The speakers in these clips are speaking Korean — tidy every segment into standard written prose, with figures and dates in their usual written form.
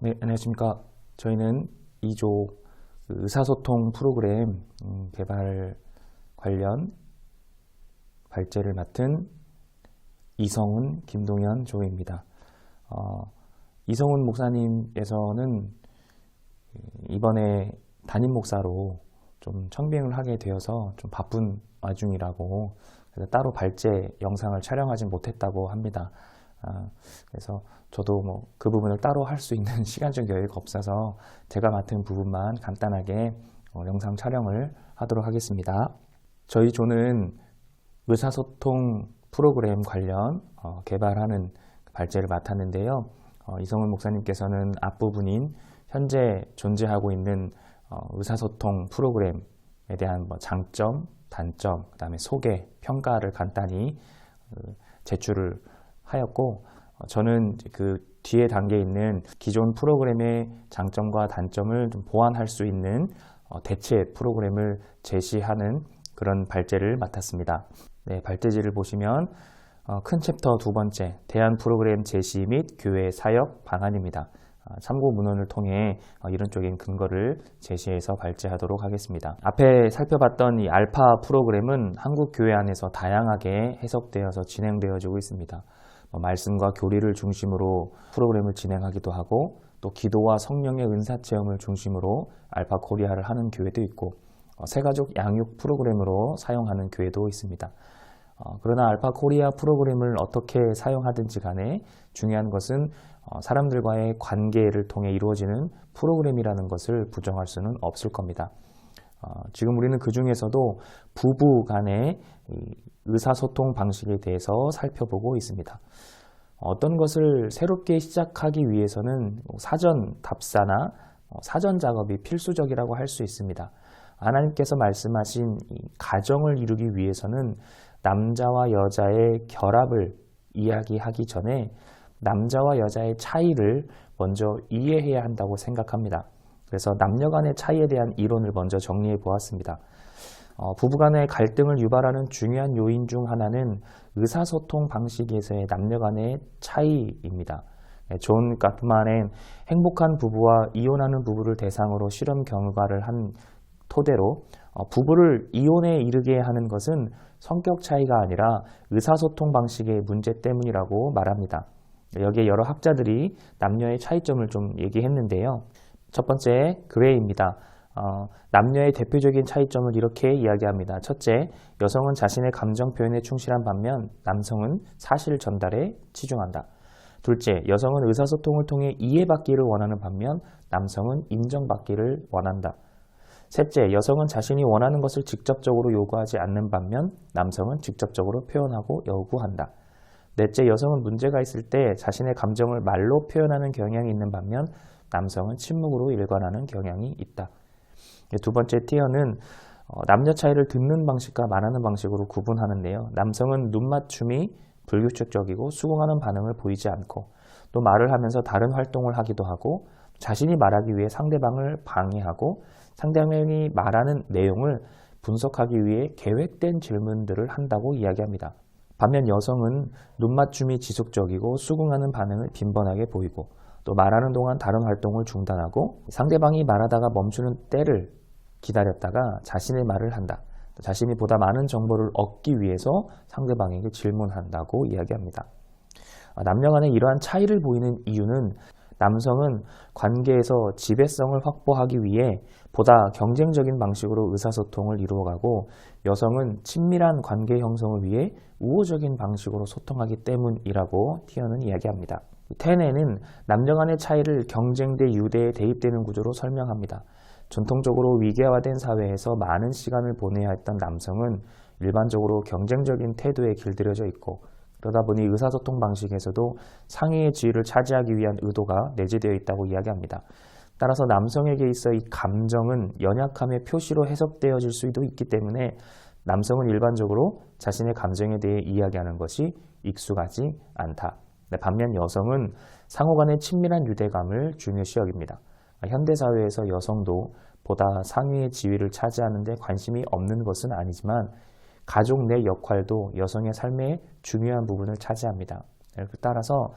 네, 안녕하십니까. 저희는 2조 의사소통 프로그램 개발 관련 발제를 맡은 이성훈, 김동현 조입니다. 이성훈 목사님께서는 이번에 담임 목사로 좀 청빙을 하게 되어서 좀 바쁜 와중이라고 그래서 따로 발제 영상을 촬영하지 못했다고 합니다. 그래서 저도 그 부분을 따로 할 수 있는 시간적 여유가 없어서 제가 맡은 부분만 간단하게 영상 촬영을 하도록 하겠습니다. 저희 조는 의사소통 프로그램 관련 개발하는 발제를 맡았는데요. 이성훈 목사님께서는 앞부분인 현재 존재하고 있는 의사소통 프로그램에 대한 장점, 단점, 그 다음에 소개, 평가를 간단히 제출을 하였고, 저는 그 뒤에 단계에 있는 기존 프로그램의 장점과 단점을 좀 보완할 수 있는 대체 프로그램을 제시하는 그런 발제를 맡았습니다. 네, 발제지를 보시면 큰 챕터 두 번째, 대안 프로그램 제시 및 교회 사역 방안입니다. 참고 문헌을 통해 이론적인 근거를 제시해서 발제하도록 하겠습니다. 앞에 살펴봤던 이 알파 프로그램은 한국 교회 안에서 다양하게 해석되어서 진행되어지고 있습니다. 말씀과 교리를 중심으로 프로그램을 진행하기도 하고 또 기도와 성령의 은사 체험을 중심으로 알파 코리아를 하는 교회도 있고 새가족 양육 프로그램으로 사용하는 교회도 있습니다. 그러나 알파 코리아 프로그램을 어떻게 사용하든지 간에 중요한 것은 사람들과의 관계를 통해 이루어지는 프로그램이라는 것을 부정할 수는 없을 겁니다. 지금 우리는 그 중에서도 부부 간의 의사소통 방식에 대해서 살펴보고 있습니다. 어떤 것을 새롭게 시작하기 위해서는 사전 답사나 사전 작업이 필수적이라고 할 수 있습니다. 하나님께서 말씀하신 가정을 이루기 위해서는 남자와 여자의 결합을 이야기하기 전에 남자와 여자의 차이를 먼저 이해해야 한다고 생각합니다. 그래서 남녀 간의 차이에 대한 이론을 먼저 정리해 보았습니다. 부부 간의 갈등을 유발하는 중요한 요인 중 하나는 의사소통 방식에서의 남녀 간의 차이입니다. 존 가트만은 행복한 부부와 이혼하는 부부를 대상으로 실험 결과를 한 토대로 부부를 이혼에 이르게 하는 것은 성격 차이가 아니라 의사소통 방식의 문제 때문이라고 말합니다. 여기에 여러 학자들이 남녀의 차이점을 좀 얘기했는데요. 첫 번째, 그레이입니다. 남녀의 대표적인 차이점을 이렇게 이야기합니다. 첫째, 여성은 자신의 감정 표현에 충실한 반면 남성은 사실 전달에 치중한다. 둘째, 여성은 의사소통을 통해 이해받기를 원하는 반면 남성은 인정받기를 원한다. 셋째, 여성은 자신이 원하는 것을 직접적으로 요구하지 않는 반면 남성은 직접적으로 표현하고 요구한다. 넷째, 여성은 문제가 있을 때 자신의 감정을 말로 표현하는 경향이 있는 반면 남성은 침묵으로 일관하는 경향이 있다. 두 번째 티어는 남녀 차이를 듣는 방식과 말하는 방식으로 구분하는데요. 남성은 눈맞춤이 불규칙적이고 수긍하는 반응을 보이지 않고 또 말을 하면서 다른 활동을 하기도 하고 자신이 말하기 위해 상대방을 방해하고 상대방이 말하는 내용을 분석하기 위해 계획된 질문들을 한다고 이야기합니다. 반면 여성은 눈맞춤이 지속적이고 수긍하는 반응을 빈번하게 보이고 또 말하는 동안 다른 활동을 중단하고 상대방이 말하다가 멈추는 때를 기다렸다가 자신의 말을 한다. 자신이 보다 많은 정보를 얻기 위해서 상대방에게 질문한다고 이야기합니다. 남녀 간의 이러한 차이를 보이는 이유는 남성은 관계에서 지배성을 확보하기 위해 보다 경쟁적인 방식으로 의사소통을 이루어가고 여성은 친밀한 관계 형성을 위해 우호적인 방식으로 소통하기 때문이라고 티어는 이야기합니다. 테네는 남녀 간의 차이를 경쟁 대 유대에 대입되는 구조로 설명합니다. 전통적으로 위계화된 사회에서 많은 시간을 보내야 했던 남성은 일반적으로 경쟁적인 태도에 길들여져 있고 그러다 보니 의사소통 방식에서도 상위의 지위를 차지하기 위한 의도가 내재되어 있다고 이야기합니다. 따라서 남성에게 있어 이 감정은 연약함의 표시로 해석되어질 수도 있기 때문에 남성은 일반적으로 자신의 감정에 대해 이야기하는 것이 익숙하지 않다. 반면 여성은 상호 간의 친밀한 유대감을 중요시 여깁니다. 현대사회에서 여성도 보다 상위의 지위를 차지하는 데 관심이 없는 것은 아니지만 가족 내 역할도 여성의 삶의 중요한 부분을 차지합니다. 따라서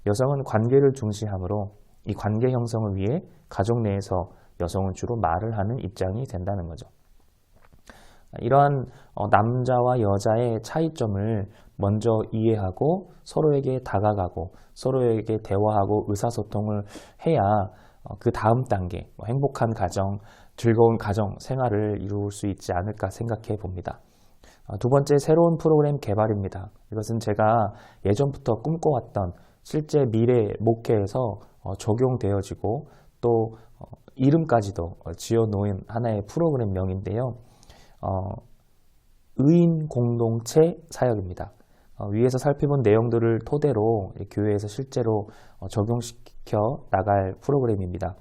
여성은 관계를 중시하므로 이 관계 형성을 위해 가족 내에서 여성은 주로 말을 하는 입장이 된다는 거죠. 이러한 남자와 여자의 차이점을 먼저 이해하고 서로에게 다가가고 서로에게 대화하고 의사소통을 해야 그 다음 단계, 행복한 가정, 즐거운 가정 생활을 이룰 수 있지 않을까 생각해 봅니다. 두 번째, 새로운 프로그램 개발입니다. 이것은 제가 예전부터 꿈꿔왔던 실제 미래 목회에서 적용되어지고 또 이름까지도 지어놓은 하나의 프로그램명인데요. 의인 공동체 사역입니다. 위에서 살펴본 내용들을 토대로 교회에서 실제로 적용시켜 나갈 프로그램입니다.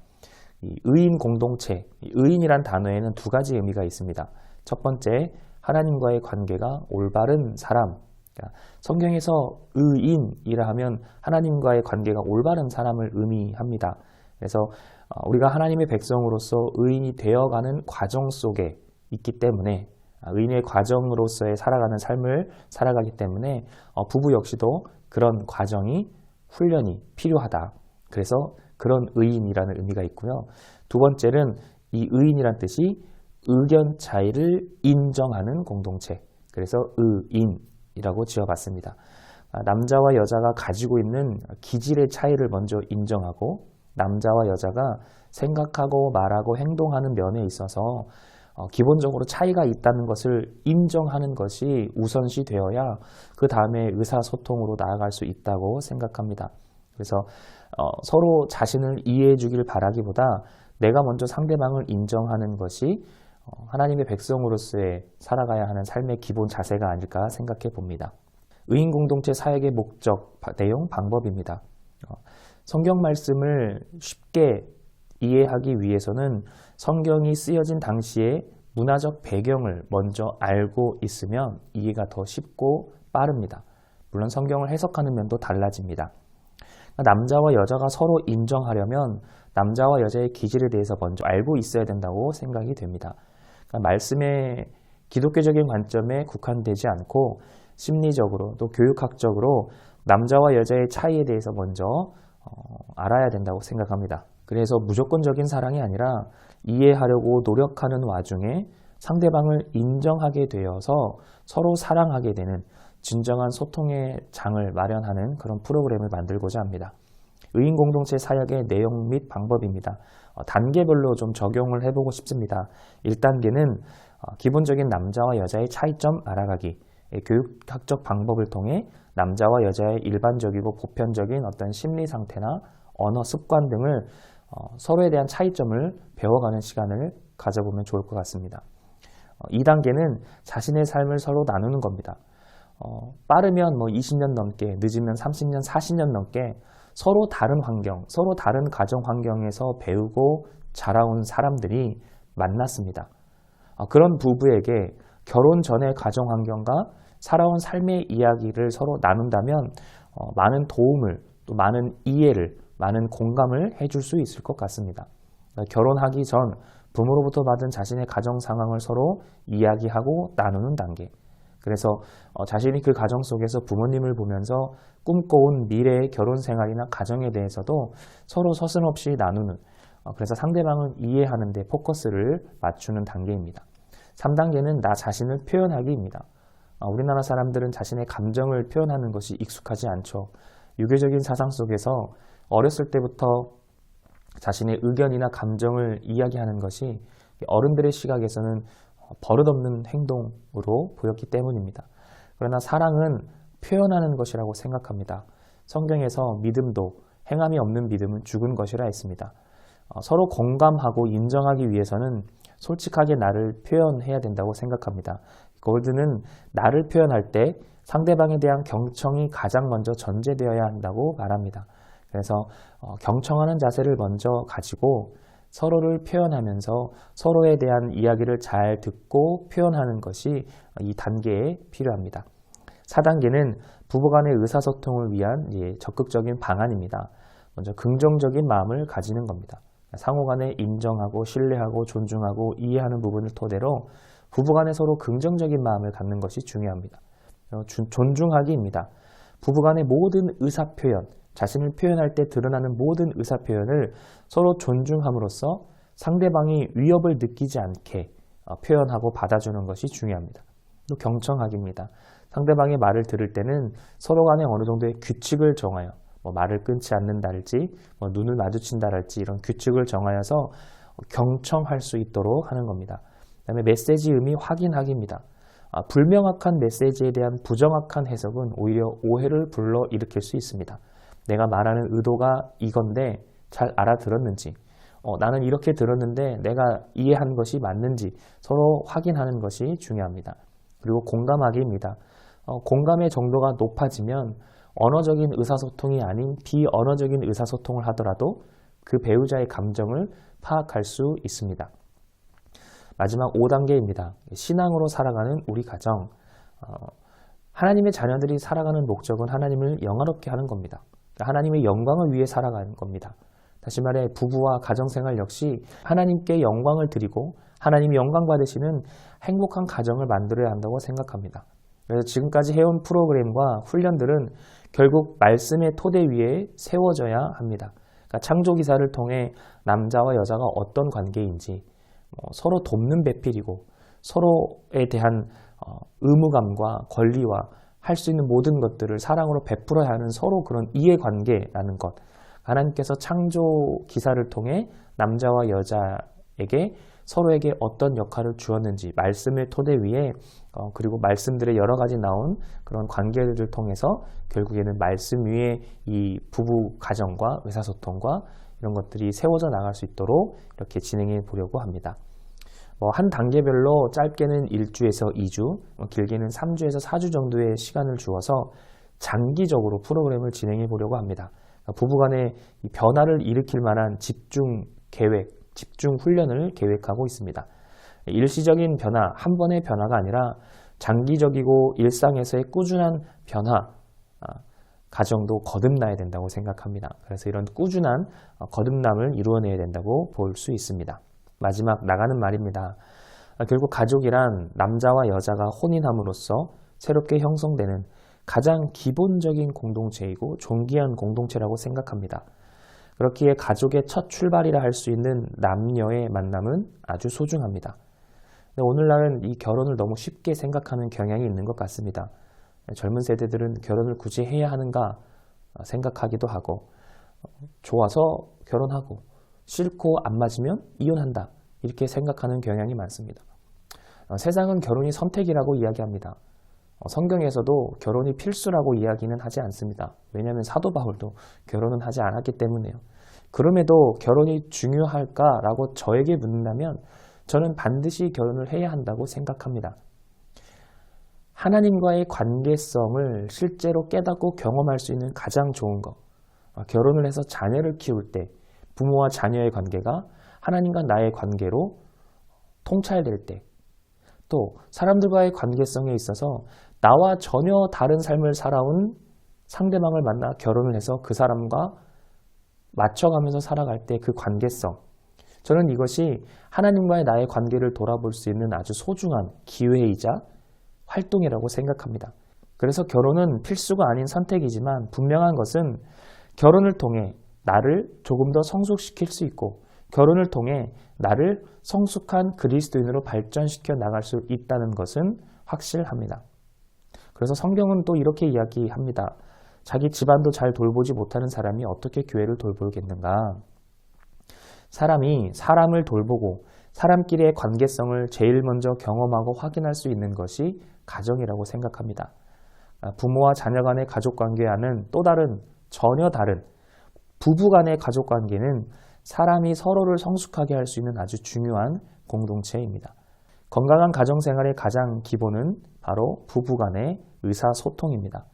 이 의인 공동체, 의인이란 단어에는 두 가지 의미가 있습니다. 첫 번째, 하나님과의 관계가 올바른 사람. 성경에서 의인이라 하면 하나님과의 관계가 올바른 사람을 의미합니다. 그래서 우리가 하나님의 백성으로서 의인이 되어가는 과정 속에 있기 때문에 의인의 과정으로서의 살아가는 삶을 살아가기 때문에 부부 역시도 그런 과정이 훈련이 필요하다. 그래서 그런 의인이라는 의미가 있고요. 두 번째는 이 의인이란 뜻이 의견 차이를 인정하는 공동체. 그래서 의인이라고 지어봤습니다. 남자와 여자가 가지고 있는 기질의 차이를 먼저 인정하고 남자와 여자가 생각하고 말하고 행동하는 면에 있어서 기본적으로 차이가 있다는 것을 인정하는 것이 우선시 되어야 그 다음에 의사소통으로 나아갈 수 있다고 생각합니다. 그래서 서로 자신을 이해해 주길 바라기보다 내가 먼저 상대방을 인정하는 것이 하나님의 백성으로서의 살아가야 하는 삶의 기본 자세가 아닐까 생각해 봅니다. 의인 공동체 사역의 목적, 내용, 방법입니다. 성경 말씀을 쉽게 이해하기 위해서는 성경이 쓰여진 당시의 문화적 배경을 먼저 알고 있으면 이해가 더 쉽고 빠릅니다. 물론 성경을 해석하는 면도 달라집니다. 남자와 여자가 서로 인정하려면 남자와 여자의 기질에 대해서 먼저 알고 있어야 된다고 생각이 됩니다. 말씀의 기독교적인 관점에 국한되지 않고 심리적으로 또 교육학적으로 남자와 여자의 차이에 대해서 먼저 알아야 된다고 생각합니다. 그래서 무조건적인 사랑이 아니라 이해하려고 노력하는 와중에 상대방을 인정하게 되어서 서로 사랑하게 되는 진정한 소통의 장을 마련하는 그런 프로그램을 만들고자 합니다. 의인 공동체 사역의 내용 및 방법입니다. 단계별로 좀 적용을 해보고 싶습니다. 1단계는 기본적인 남자와 여자의 차이점 알아가기, 교육학적 방법을 통해 남자와 여자의 일반적이고 보편적인 어떤 심리 상태나 언어 습관 등을 서로에 대한 차이점을 배워가는 시간을 가져보면 좋을 것 같습니다. 2단계는 자신의 삶을 서로 나누는 겁니다. 빠르면 20년 넘게, 늦으면 30년, 40년 넘게 서로 다른 환경, 서로 다른 가정 환경에서 배우고 자라온 사람들이 만났습니다. 그런 부부에게 결혼 전의 가정 환경과 살아온 삶의 이야기를 서로 나눈다면 많은 도움을, 또 많은 이해를, 많은 공감을 해줄 수 있을 것 같습니다. 결혼하기 전 부모로부터 받은 자신의 가정 상황을 서로 이야기하고 나누는 단계. 그래서 자신이 그 가정 속에서 부모님을 보면서 꿈꿔온 미래의 결혼 생활이나 가정에 대해서도 서로 서슴없이 나누는, 그래서 상대방을 이해하는 데 포커스를 맞추는 단계입니다. 3단계는 나 자신을 표현하기입니다. 우리나라 사람들은 자신의 감정을 표현하는 것이 익숙하지 않죠. 유교적인 사상 속에서 어렸을 때부터 자신의 의견이나 감정을 이야기하는 것이 어른들의 시각에서는 버릇없는 행동으로 보였기 때문입니다. 그러나 사랑은 표현하는 것이라고 생각합니다. 성경에서 믿음도 행함이 없는 믿음은 죽은 것이라 했습니다. 서로 공감하고 인정하기 위해서는 솔직하게 나를 표현해야 된다고 생각합니다. 골드는 나를 표현할 때 상대방에 대한 경청이 가장 먼저 전제되어야 한다고 말합니다. 그래서 경청하는 자세를 먼저 가지고 서로를 표현하면서 서로에 대한 이야기를 잘 듣고 표현하는 것이 이 단계에 필요합니다. 4단계는 부부간의 의사소통을 위한 적극적인 방안입니다. 먼저 긍정적인 마음을 가지는 겁니다. 상호간에 인정하고 신뢰하고 존중하고 이해하는 부분을 토대로 부부간에 서로 긍정적인 마음을 갖는 것이 중요합니다. 존중하기입니다. 부부간의 모든 의사표현, 자신을 표현할 때 드러나는 모든 의사 표현을 서로 존중함으로써 상대방이 위협을 느끼지 않게 표현하고 받아주는 것이 중요합니다. 또 경청하기입니다. 상대방의 말을 들을 때는 서로 간에 어느 정도의 규칙을 정하여 말을 끊지 않는다랄지 눈을 마주친다랄지 이런 규칙을 정하여서 경청할 수 있도록 하는 겁니다. 그 다음에 메시지 의미 확인하기입니다. 불명확한 메시지에 대한 부정확한 해석은 오히려 오해를 불러일으킬 수 있습니다. 내가 말하는 의도가 이건데 잘 알아들었는지, 나는 이렇게 들었는데 내가 이해한 것이 맞는지 서로 확인하는 것이 중요합니다. 그리고 공감하기입니다. 공감의 정도가 높아지면 언어적인 의사소통이 아닌 비언어적인 의사소통을 하더라도 그 배우자의 감정을 파악할 수 있습니다. 마지막 5단계입니다. 신앙으로 살아가는 우리 가정. 하나님의 자녀들이 살아가는 목적은 하나님을 영화롭게 하는 겁니다. 하나님의 영광을 위해 살아가는 겁니다. 다시 말해 부부와 가정생활 역시 하나님께 영광을 드리고 하나님이 영광 받으시는 행복한 가정을 만들어야 한다고 생각합니다. 그래서 지금까지 해온 프로그램과 훈련들은 결국 말씀의 토대 위에 세워져야 합니다. 그러니까 창조기사를 통해 남자와 여자가 어떤 관계인지 서로 돕는 배필이고 서로에 대한 의무감과 권리와 할 수 있는 모든 것들을 사랑으로 베풀어야 하는 서로 그런 이해관계라는 것. 하나님께서 창조기사를 통해 남자와 여자에게 서로에게 어떤 역할을 주었는지 말씀의 토대 위에 그리고 말씀들의 여러 가지 나온 그런 관계들을 통해서 결국에는 말씀 위에 이 부부 가정과 의사소통과 이런 것들이 세워져 나갈 수 있도록 이렇게 진행해 보려고 합니다. 한 단계별로 짧게는 1주에서 2주, 길게는 3주에서 4주 정도의 시간을 주어서 장기적으로 프로그램을 진행해 보려고 합니다. 부부간의 변화를 일으킬 만한 집중 계획, 집중 훈련을 계획하고 있습니다. 일시적인 변화, 한 번의 변화가 아니라 장기적이고 일상에서의 꾸준한 변화, 가정도 거듭나야 된다고 생각합니다. 그래서 이런 꾸준한 거듭남을 이루어내야 된다고 볼 수 있습니다. 마지막 나가는 말입니다. 결국 가족이란 남자와 여자가 혼인함으로써 새롭게 형성되는 가장 기본적인 공동체이고 존귀한 공동체라고 생각합니다. 그렇기에 가족의 첫 출발이라 할 수 있는 남녀의 만남은 아주 소중합니다. 근데 오늘날은 이 결혼을 너무 쉽게 생각하는 경향이 있는 것 같습니다. 젊은 세대들은 결혼을 굳이 해야 하는가 생각하기도 하고 좋아서 결혼하고 싫고 안 맞으면 이혼한다 이렇게 생각하는 경향이 많습니다. 세상은 결혼이 선택이라고 이야기합니다. 성경에서도 결혼이 필수라고 이야기는 하지 않습니다. 왜냐하면 사도 바울도 결혼은 하지 않았기 때문에요. 그럼에도 결혼이 중요할까라고 저에게 묻는다면 저는 반드시 결혼을 해야 한다고 생각합니다. 하나님과의 관계성을 실제로 깨닫고 경험할 수 있는 가장 좋은 것, 결혼을 해서 자녀를 키울 때 부모와 자녀의 관계가 하나님과 나의 관계로 통찰될 때, 또 사람들과의 관계성에 있어서 나와 전혀 다른 삶을 살아온 상대방을 만나 결혼을 해서 그 사람과 맞춰가면서 살아갈 때 그 관계성, 저는 이것이 하나님과의 나의 관계를 돌아볼 수 있는 아주 소중한 기회이자 활동이라고 생각합니다. 그래서 결혼은 필수가 아닌 선택이지만 분명한 것은 결혼을 통해 나를 조금 더 성숙시킬 수 있고 결혼을 통해 나를 성숙한 그리스도인으로 발전시켜 나갈 수 있다는 것은 확실합니다. 그래서 성경은 또 이렇게 이야기합니다. 자기 집안도 잘 돌보지 못하는 사람이 어떻게 교회를 돌보겠는가? 사람이 사람을 돌보고 사람끼리의 관계성을 제일 먼저 경험하고 확인할 수 있는 것이 가정이라고 생각합니다. 부모와 자녀 간의 가족관계와는 또 다른, 전혀 다른 부부 간의 가족관계는 사람이 서로를 성숙하게 할 수 있는 아주 중요한 공동체입니다. 건강한 가정생활의 가장 기본은 바로 부부 간의 의사소통입니다.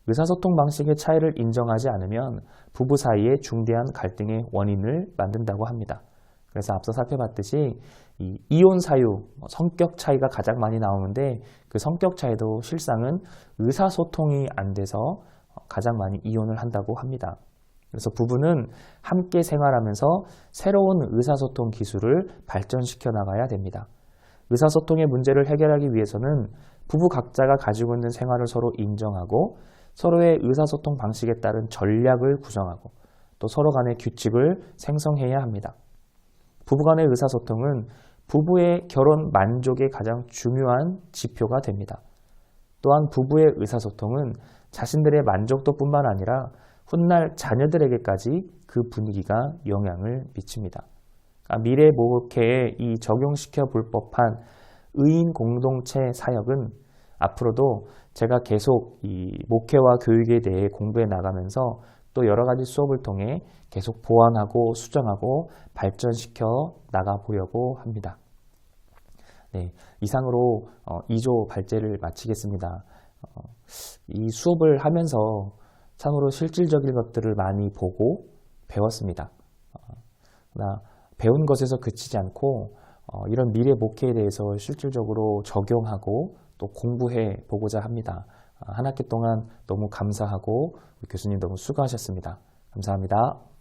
의사소통 방식의 차이를 인정하지 않으면 부부 사이에 중대한 갈등의 원인을 만든다고 합니다. 그래서 앞서 살펴봤듯이 이혼 사유, 성격 차이가 가장 많이 나오는데 그 성격 차이도 실상은 의사소통이 안 돼서 가장 많이 이혼을 한다고 합니다. 그래서 부부는 함께 생활하면서 새로운 의사소통 기술을 발전시켜 나가야 됩니다. 의사소통의 문제를 해결하기 위해서는 부부 각자가 가지고 있는 생활을 서로 인정하고 서로의 의사소통 방식에 따른 전략을 구성하고 또 서로 간의 규칙을 생성해야 합니다. 부부간의 의사소통은 부부의 결혼 만족의 가장 중요한 지표가 됩니다. 또한 부부의 의사소통은 자신들의 만족도뿐만 아니라 훗날 자녀들에게까지 그 분위기가 영향을 미칩니다. 미래 목회에 이 적용시켜 볼 법한 의인 공동체 사역은 앞으로도 제가 계속 이 목회와 교육에 대해 공부해 나가면서 또 여러 가지 수업을 통해 계속 보완하고 수정하고 발전시켜 나가 보려고 합니다. 네, 이상으로 2조 발제를 마치겠습니다. 이 수업을 하면서 참으로 실질적인 것들을 많이 보고 배웠습니다. 배운 것에서 그치지 않고 이런 미래 목회에 대해서 실질적으로 적용하고 또 공부해 보고자 합니다. 한 학기 동안 너무 감사하고 교수님 너무 수고하셨습니다. 감사합니다.